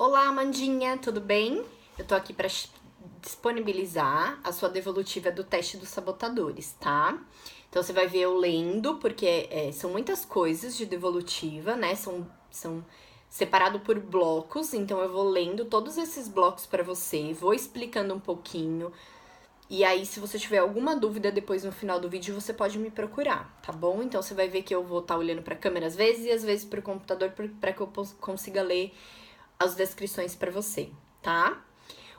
Olá, Amandinha, tudo bem? Eu tô aqui para disponibilizar a sua devolutiva do teste dos sabotadores, tá? Então você vai ver eu lendo, porque são muitas coisas de devolutiva, né? São separado por blocos, então eu vou lendo todos esses blocos para você, vou explicando um pouquinho. E aí, se você tiver alguma dúvida depois no final do vídeo, você pode me procurar, tá bom? Então você vai ver que eu vou estar olhando para a câmera às vezes e às vezes para o computador para que eu consiga ler as descrições para você, tá?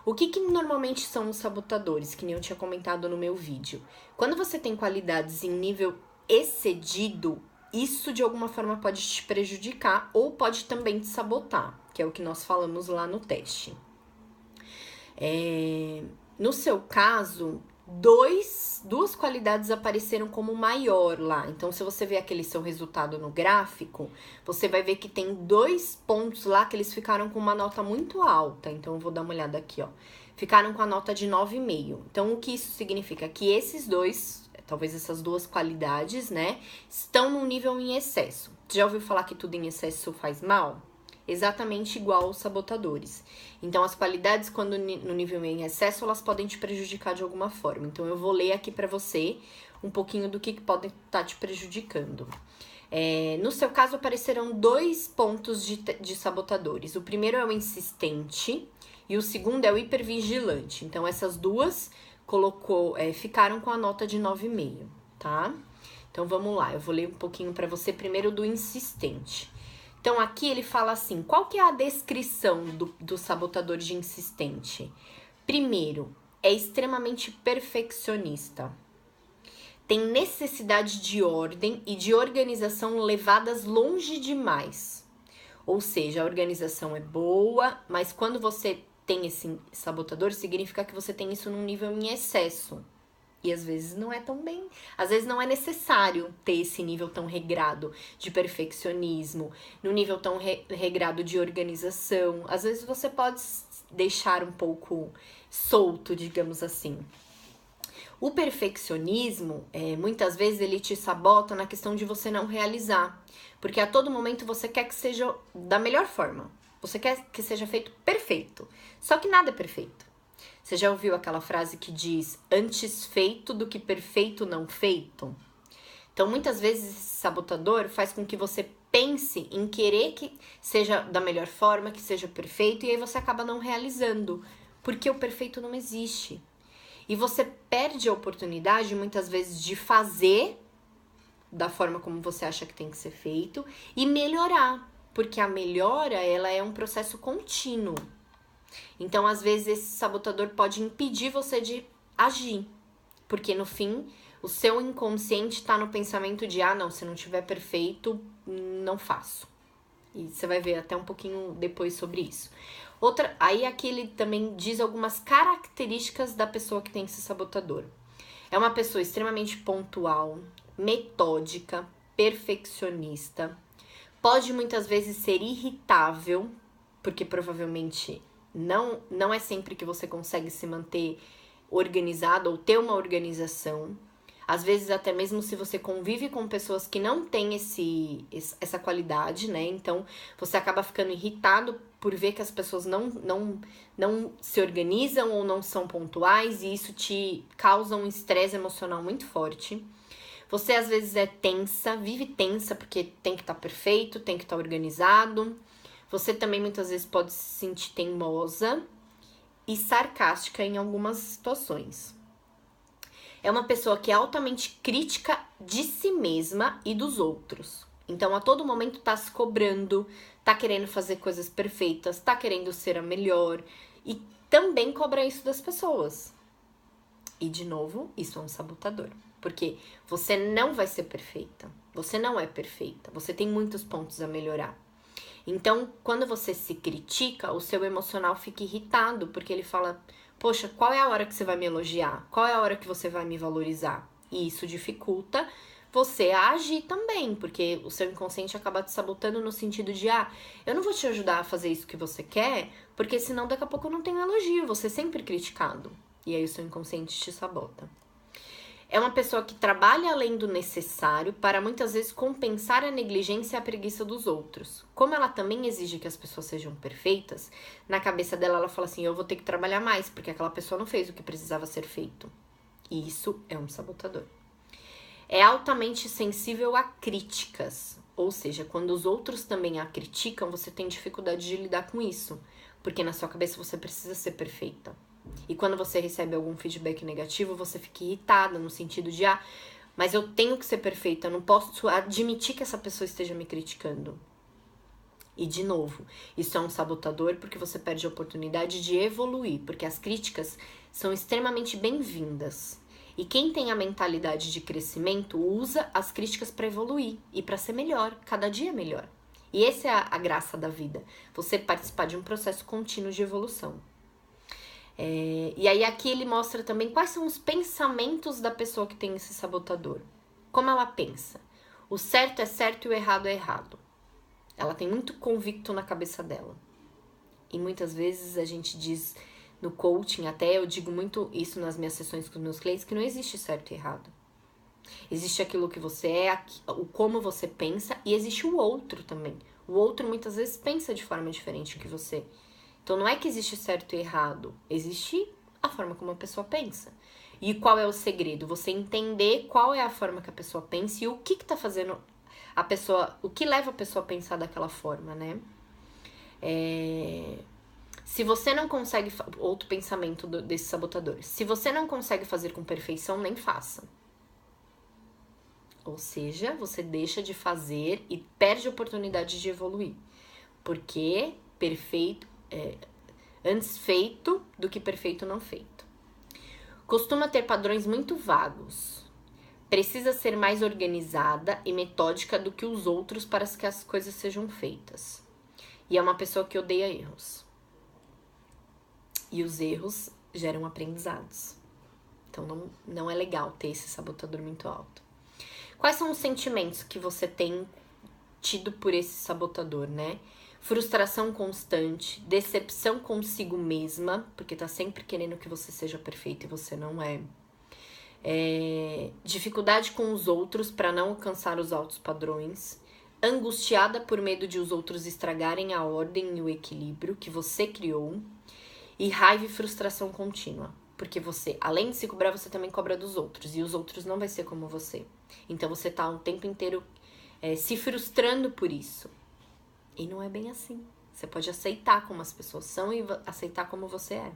O que normalmente são os sabotadores, que nem eu tinha comentado no meu vídeo? Quando você tem qualidades em nível excedido, isso de alguma forma pode te prejudicar ou pode também te sabotar, que é o que nós falamos lá no teste. No seu caso, duas qualidades apareceram como maior lá. Então, se você ver aquele seu resultado no gráfico, você vai ver que tem 2 pontos lá que eles ficaram com uma nota muito alta. Então, eu vou dar uma olhada aqui, ó. Ficaram com a nota de 9,5. Então, o que isso significa? Que esses dois, talvez essas duas qualidades, né, estão num nível em excesso. Já ouviu falar que tudo em excesso faz mal? Exatamente igual aos sabotadores. Então, as qualidades, quando no nível em excesso, elas podem te prejudicar de alguma forma. Então, eu vou ler aqui para você um pouquinho do que pode estar te prejudicando. No seu caso, apareceram 2 pontos de sabotadores. O primeiro é o insistente e o segundo é o hipervigilante. Então, essas duas ficaram com a nota de 9,5, tá? Então, vamos lá. Eu vou ler um pouquinho para você primeiro do insistente. Então, aqui ele fala assim, qual que é a descrição do sabotador de insistente? Primeiro, é extremamente perfeccionista. Tem necessidade de ordem e de organização levadas longe demais. Ou seja, a organização é boa, mas quando você tem esse sabotador, significa que você tem isso num nível em excesso. E às vezes não é tão bem, às vezes não é necessário ter esse nível tão regrado de perfeccionismo, no nível tão regrado de organização. Às vezes você pode deixar um pouco solto, digamos assim. O perfeccionismo, muitas vezes ele te sabota na questão de você não realizar, porque a todo momento você quer que seja da melhor forma, você quer que seja feito perfeito, só que nada é perfeito. Você já ouviu aquela frase que diz, antes feito do que perfeito não feito? Então, muitas vezes esse sabotador faz com que você pense em querer que seja da melhor forma, que seja perfeito, e aí você acaba não realizando, porque o perfeito não existe. E você perde a oportunidade, muitas vezes, de fazer da forma como você acha que tem que ser feito e melhorar, porque a melhora, ela é um processo contínuo. Então, às vezes, esse sabotador pode impedir você de agir. Porque, no fim, o seu inconsciente está no pensamento de, não, se não tiver perfeito, não faço. E você vai ver até um pouquinho depois sobre isso. Aí aqui ele também diz algumas características da pessoa que tem esse sabotador. É uma pessoa extremamente pontual, metódica, perfeccionista. Pode muitas vezes ser irritável, porque provavelmente não é sempre que você consegue se manter organizado ou ter uma organização. Às vezes, até mesmo se você convive com pessoas que não têm essa qualidade, né? Então, você acaba ficando irritado por ver que as pessoas não se organizam ou não são pontuais, e isso te causa um estresse emocional muito forte. Você, às vezes, é tensa, vive tensa porque tem que estar perfeito, tem que estar organizado. Você também muitas vezes pode se sentir teimosa e sarcástica em algumas situações. É uma pessoa que é altamente crítica de si mesma e dos outros. Então, a todo momento tá se cobrando, tá querendo fazer coisas perfeitas, tá querendo ser a melhor e também cobra isso das pessoas. E, de novo, isso é um sabotador. Porque você não vai ser perfeita, você não é perfeita, você tem muitos pontos a melhorar. Então, quando você se critica, o seu emocional fica irritado, porque ele fala, poxa, qual é a hora que você vai me elogiar? Qual é a hora que você vai me valorizar? E isso dificulta você a agir também, porque o seu inconsciente acaba te sabotando no sentido de, eu não vou te ajudar a fazer isso que você quer, porque senão daqui a pouco eu não tenho elogio, você é sempre criticado. E aí o seu inconsciente te sabota. É uma pessoa que trabalha além do necessário para muitas vezes compensar a negligência e a preguiça dos outros. Como ela também exige que as pessoas sejam perfeitas, na cabeça dela ela fala assim, eu vou ter que trabalhar mais, porque aquela pessoa não fez o que precisava ser feito. E isso é um sabotador. É altamente sensível a críticas, ou seja, quando os outros também a criticam, você tem dificuldade de lidar com isso, porque na sua cabeça você precisa ser perfeita. E quando você recebe algum feedback negativo, você fica irritada no sentido de, mas eu tenho que ser perfeita, eu não posso admitir que essa pessoa esteja me criticando. E de novo, isso é um sabotador porque você perde a oportunidade de evoluir, porque as críticas são extremamente bem-vindas. E quem tem a mentalidade de crescimento usa as críticas para evoluir e para ser melhor, cada dia melhor. E essa é a graça da vida, você participar de um processo contínuo de evolução. E aí aqui ele mostra também quais são os pensamentos da pessoa que tem esse sabotador. Como ela pensa. O certo é certo e o errado é errado. Ela tem muito convicto na cabeça dela. E muitas vezes a gente diz no coaching, até eu digo muito isso nas minhas sessões com os meus clientes, que não existe certo e errado. Existe aquilo que você é, o como você pensa, e existe o outro também. O outro muitas vezes pensa de forma diferente do que você. Então não é que existe certo e errado, existe a forma como a pessoa pensa. E qual é o segredo? Você entender qual é a forma que a pessoa pensa e o que tá fazendo a pessoa, o que leva a pessoa a pensar daquela forma, né? Se você não consegue, outro pensamento desses sabotadores, se você não consegue fazer com perfeição, nem faça. Ou seja, você deixa de fazer e perde a oportunidade de evoluir. Porque perfeito, antes feito do que perfeito não feito. Costuma ter padrões muito vagos. Precisa ser mais organizada e metódica do que os outros para que as coisas sejam feitas. E é uma pessoa que odeia erros. E os erros geram aprendizados. Então não é legal ter esse sabotador muito alto. Quais são os sentimentos que você tem tido por esse sabotador, né? Frustração constante, decepção consigo mesma, porque tá sempre querendo que você seja perfeita e você não é. Dificuldade com os outros para não alcançar os altos padrões, angustiada por medo de os outros estragarem a ordem e o equilíbrio que você criou, e raiva e frustração contínua, porque você, além de se cobrar, você também cobra dos outros, e os outros não vai ser como você. Então você tá o tempo inteiro se frustrando por isso. E não é bem assim. Você pode aceitar como as pessoas são e aceitar como você é.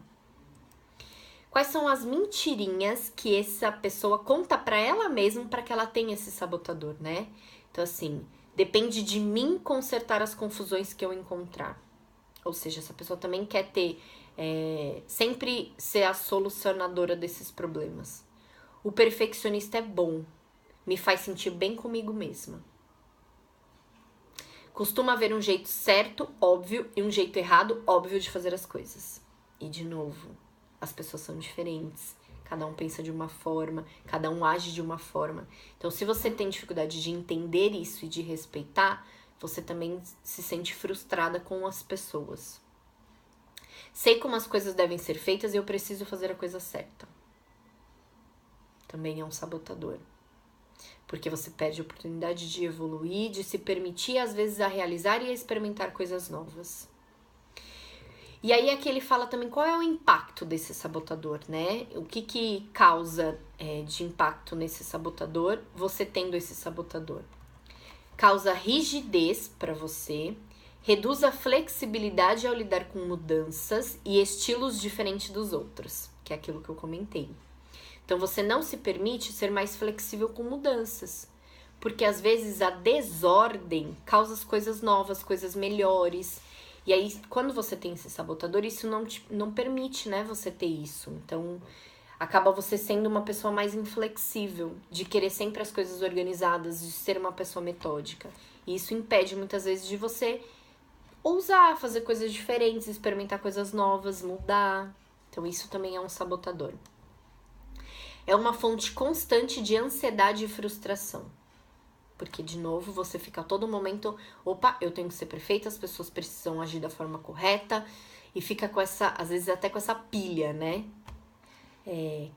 Quais são as mentirinhas que essa pessoa conta pra ela mesma para que ela tenha esse sabotador, né? Então, assim, depende de mim consertar as confusões que eu encontrar. Ou seja, essa pessoa também quer ter, sempre ser a solucionadora desses problemas. O perfeccionista é bom, me faz sentir bem comigo mesma. Costuma haver um jeito certo, óbvio, e um jeito errado, óbvio, de fazer as coisas. E, de novo, as pessoas são diferentes. Cada um pensa de uma forma, cada um age de uma forma. Então, se você tem dificuldade de entender isso e de respeitar, você também se sente frustrada com as pessoas. Sei como as coisas devem ser feitas e eu preciso fazer a coisa certa. Também é um sabotador. Porque você perde a oportunidade de evoluir, de se permitir, às vezes, a realizar e a experimentar coisas novas. E aí aqui ele fala também qual é o impacto desse sabotador, né? O que causa de impacto nesse sabotador, você tendo esse sabotador? Causa rigidez para você, reduz a flexibilidade ao lidar com mudanças e estilos diferentes dos outros, que é aquilo que eu comentei. Então, você não se permite ser mais flexível com mudanças. Porque, às vezes, a desordem causa as coisas novas, coisas melhores. E aí, quando você tem esse sabotador, isso não permite, né, você ter isso. Então, acaba você sendo uma pessoa mais inflexível, de querer sempre as coisas organizadas, de ser uma pessoa metódica. E isso impede, muitas vezes, de você ousar, fazer coisas diferentes, experimentar coisas novas, mudar. Então, isso também é um sabotador. É uma fonte constante de ansiedade e frustração. Porque, de novo, você fica a todo momento, opa, eu tenho que ser perfeita, as pessoas precisam agir da forma correta, e fica com essa, às vezes até com essa pilha, né?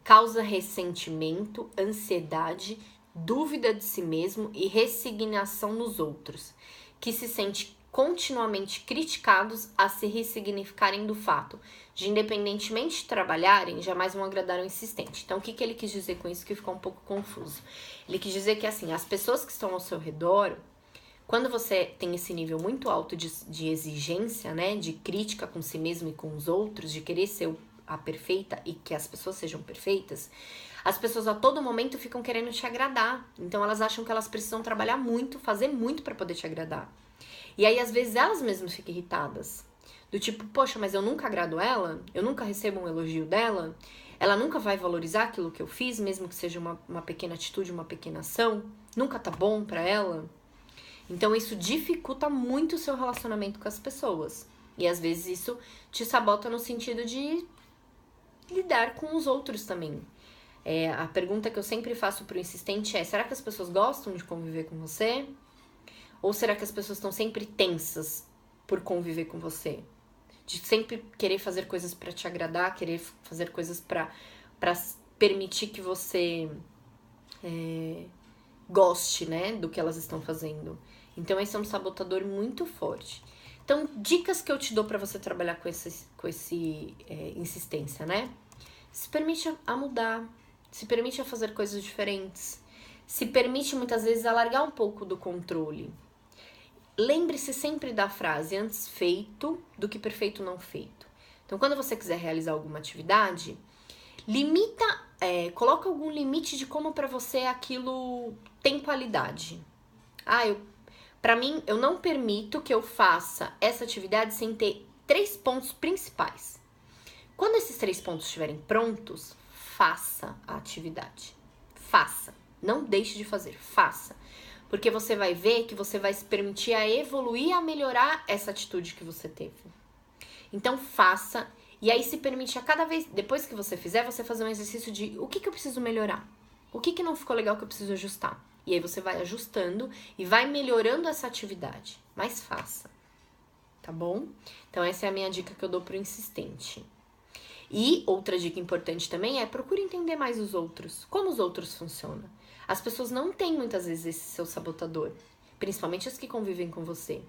causa ressentimento, ansiedade, dúvida de si mesmo e resignação nos outros, que se sente continuamente criticados a se ressignificarem do fato de, independentemente de trabalharem, jamais vão agradar o insistente. Então, o que ele quis dizer com isso que ficou um pouco confuso? Ele quis dizer que, assim, as pessoas que estão ao seu redor, quando você tem esse nível muito alto de exigência, né, de crítica com si mesmo e com os outros, de querer ser a perfeita e que as pessoas sejam perfeitas, as pessoas a todo momento ficam querendo te agradar. Então, elas acham que elas precisam trabalhar muito, fazer muito para poder te agradar. E aí, às vezes, elas mesmas ficam irritadas. Do tipo, poxa, mas eu nunca agrado ela? Eu nunca recebo um elogio dela? Ela nunca vai valorizar aquilo que eu fiz, mesmo que seja uma pequena atitude, uma pequena ação? Nunca tá bom pra ela? Então, isso dificulta muito o seu relacionamento com as pessoas. E, às vezes, isso te sabota no sentido de lidar com os outros também. A pergunta que eu sempre faço pro insistente é: será que as pessoas gostam de conviver com você? Ou será que as pessoas estão sempre tensas por conviver com você? De sempre querer fazer coisas pra te agradar, querer fazer coisas pra permitir que você goste, né, do que elas estão fazendo. Então, esse é um sabotador muito forte. Então, dicas que eu te dou pra você trabalhar com esse insistência, né? Se permite a mudar, se permite a fazer coisas diferentes, se permite muitas vezes a largar um pouco do controle. Lembre-se sempre da frase: antes feito do que perfeito não feito. Então, quando você quiser realizar alguma atividade, coloca algum limite de como para você aquilo tem qualidade. Pra mim, eu não permito que eu faça essa atividade sem ter 3 pontos principais. Quando esses 3 pontos estiverem prontos, faça a atividade. Faça. Não deixe de fazer. Faça. Porque você vai ver que você vai se permitir a evoluir, a melhorar essa atitude que você teve. Então, faça. E aí, se permite a cada vez, depois que você fizer, você fazer um exercício de o que eu preciso melhorar? O que não ficou legal que eu preciso ajustar? E aí, você vai ajustando e vai melhorando essa atividade. Mas faça. Tá bom? Então, essa é a minha dica que eu dou pro insistente. E outra dica importante também é: procure entender mais os outros. Como os outros funcionam. As pessoas não têm muitas vezes esse seu sabotador, principalmente as que convivem com você.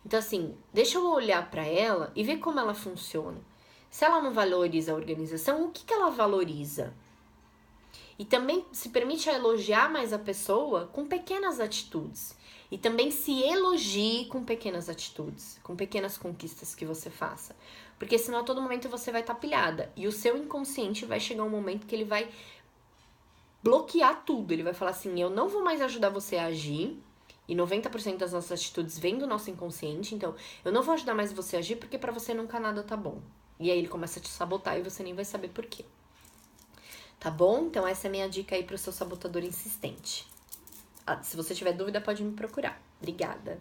Então, assim, deixa eu olhar para ela e ver como ela funciona. Se ela não valoriza a organização, o que ela valoriza? E também se permite a elogiar mais a pessoa com pequenas atitudes. E também se elogie com pequenas atitudes, com pequenas conquistas que você faça. Porque senão a todo momento você vai estar pilhada. E o seu inconsciente vai chegar um momento que ele vai bloquear tudo. Ele vai falar assim: eu não vou mais ajudar você a agir. E 90% das nossas atitudes vêm do nosso inconsciente. Então, eu não vou ajudar mais você a agir porque pra você nunca nada tá bom. E aí ele começa a te sabotar e você nem vai saber por quê. Tá bom? Então essa é a minha dica aí pro seu sabotador insistente. Se você tiver dúvida, pode me procurar. Obrigada.